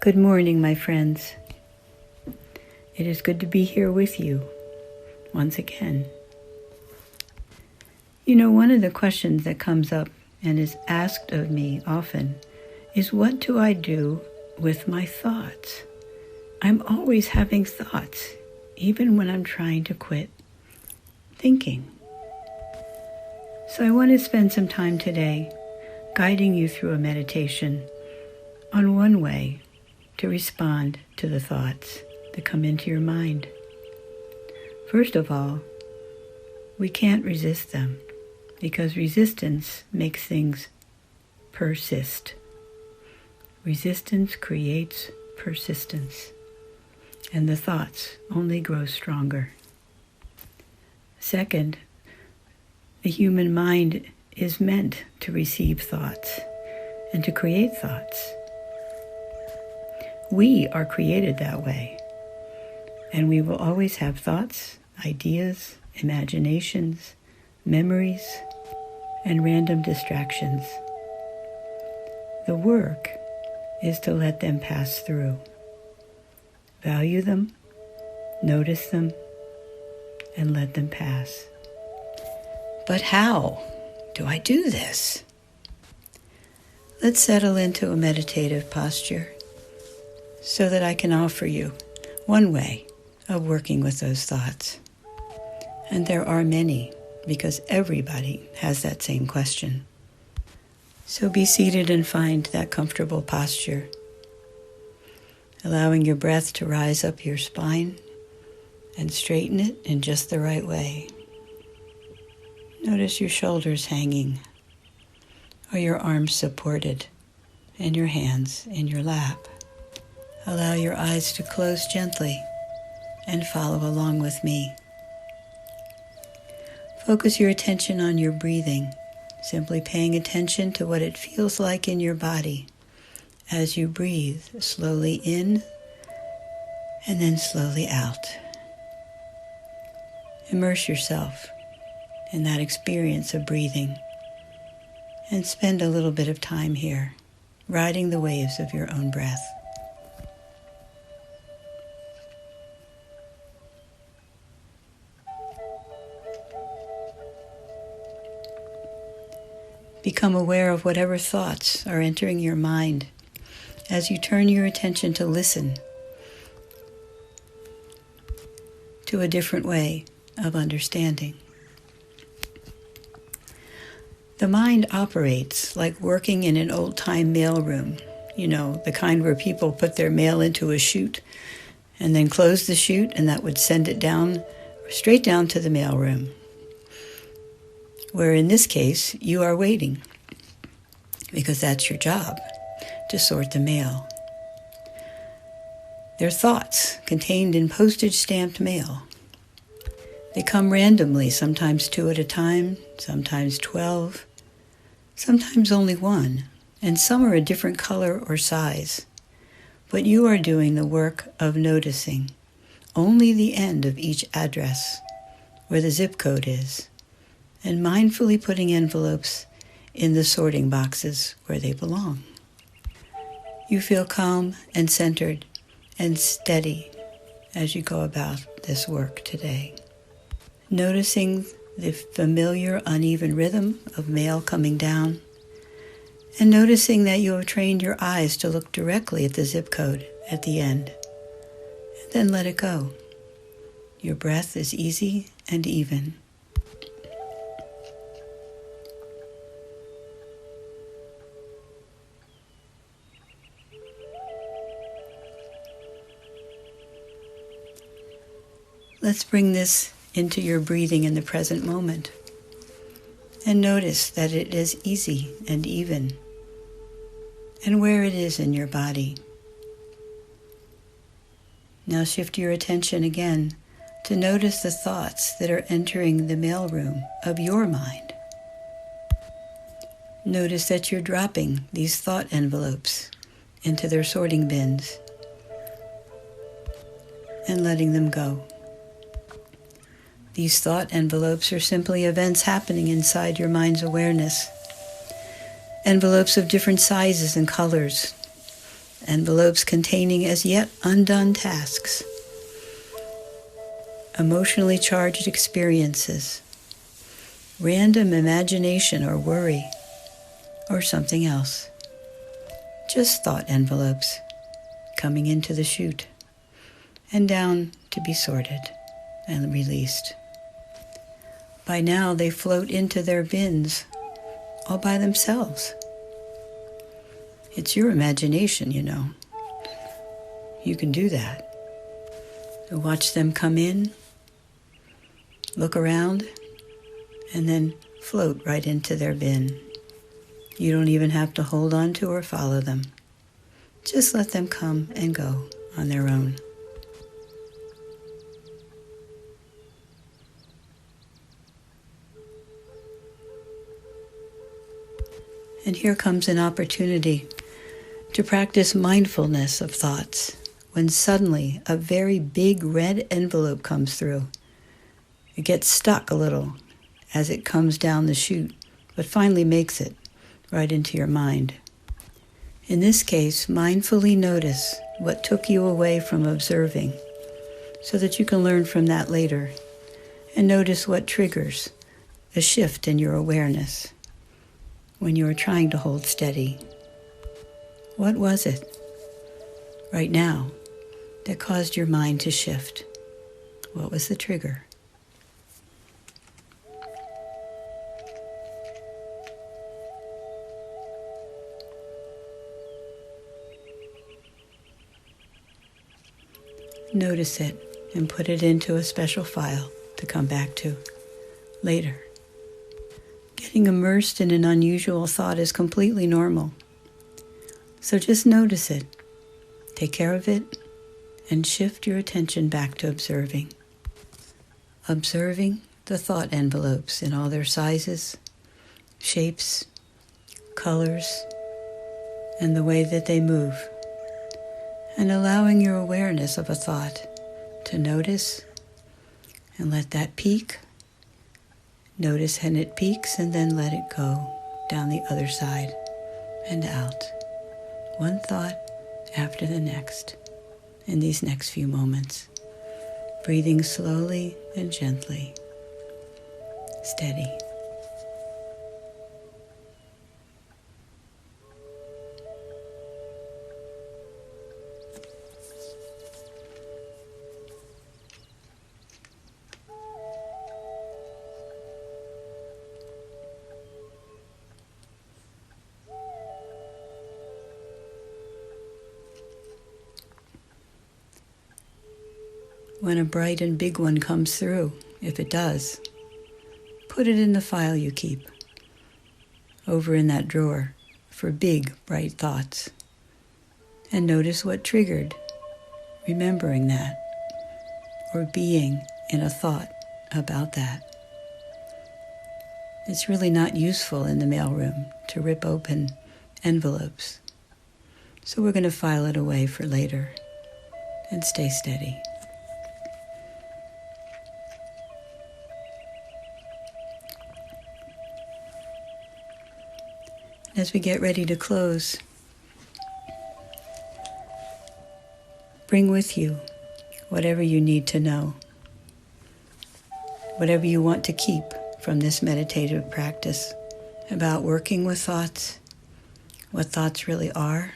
Good morning, my friends. It is good to be here with you once again. You know, one of the questions that comes up and is asked of me often is, what do I do with my thoughts? I'm always having thoughts, even when I'm trying to quit thinking. So I want to spend some time today guiding you through a meditation on one way to respond to the thoughts that come into your mind. First of all, we can't resist them because resistance makes things persist. Resistance creates persistence, and the thoughts only grow stronger. Second, the human mind is meant to receive thoughts and to create thoughts. We are created that way, and we will always have thoughts, ideas, imaginations, memories, and random distractions. The work is to let them pass through. Value them, notice them, and let them pass. But how do I do this? Let's settle into a meditative posture so that I can offer you one way of working with those thoughts. And there are many, because everybody has that same question. So be seated and find that comfortable posture, allowing your breath to rise up your spine and straighten it in just the right way. Notice your shoulders hanging, or your arms supported, and your hands in your lap. Allow your eyes to close gently and follow along with me. Focus your attention on your breathing, simply paying attention to what it feels like in your body as you breathe slowly in and then slowly out. Immerse yourself in that experience of breathing and spend a little bit of time here, riding the waves of your own breath. Become aware of whatever thoughts are entering your mind as you turn your attention to listen to a different way of understanding. The mind operates like working in an old-time mailroom, you know, the kind where people put their mail into a chute and then close the chute, and that would send it down, straight down to the mailroom, where in this case you are waiting, because that's your job, to sort the mail. They're thoughts contained in postage-stamped mail. They come randomly, sometimes 2 at a time, sometimes 12, sometimes only 1, and some are a different color or size. But you are doing the work of noticing only the end of each address, where the zip code is, and mindfully putting envelopes in the sorting boxes where they belong. You feel calm and centered and steady as you go about this work today. Noticing the familiar uneven rhythm of mail coming down, and noticing that you have trained your eyes to look directly at the zip code at the end, and then let it go. Your breath is easy and even. Let's bring this into your breathing in the present moment, and notice that it is easy and even, and where it is in your body. Now shift your attention again to notice the thoughts that are entering the mailroom of your mind. Notice that you're dropping these thought envelopes into their sorting bins and letting them go. These thought envelopes are simply events happening inside your mind's awareness. Envelopes of different sizes and colors, envelopes containing as yet undone tasks, emotionally charged experiences, random imagination or worry, or something else. Just thought envelopes coming into the chute and down to be sorted and released. By now they float into their bins all by themselves. It's your imagination, you know. You can do that. So watch them come in, look around, and then float right into their bin. You don't even have to hold on to or follow them. Just let them come and go on their own. And here comes an opportunity to practice mindfulness of thoughts when suddenly a very big red envelope comes through. It gets stuck a little as it comes down the chute, but finally makes it right into your mind. In this case, mindfully notice what took you away from observing so that you can learn from that later, and notice what triggers a shift in your awareness when you are trying to hold steady. What was it right now that caused your mind to shift? What was the trigger? Notice it and put it into a special file to come back to later. Getting immersed in an unusual thought is completely normal. So just notice it, take care of it, and shift your attention back to observing. Observing the thought envelopes in all their sizes, shapes, colors, and the way that they move. And allowing your awareness of a thought to notice and let that peak. Notice when it peaks and then let it go down the other side and out. One thought after the next in these next few moments. Breathing slowly and gently. Steady. When a bright and big one comes through, if it does, put it in the file you keep, over in that drawer, for big, bright thoughts. And notice what triggered remembering that, or being in a thought about that. It's really not useful in the mailroom to rip open envelopes. So we're going to file it away for later and stay steady. As we get ready to close, bring with you whatever you need to know, whatever you want to keep from this meditative practice about working with thoughts, what thoughts really are,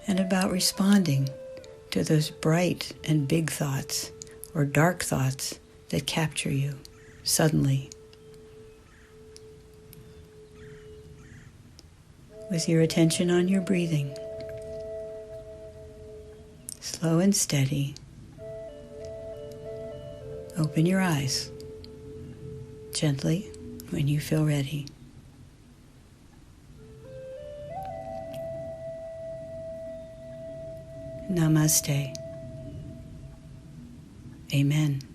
and about responding to those bright and big thoughts or dark thoughts that capture you suddenly. With your attention on your breathing, slow and steady, open your eyes gently when you feel ready. Namaste. Amen.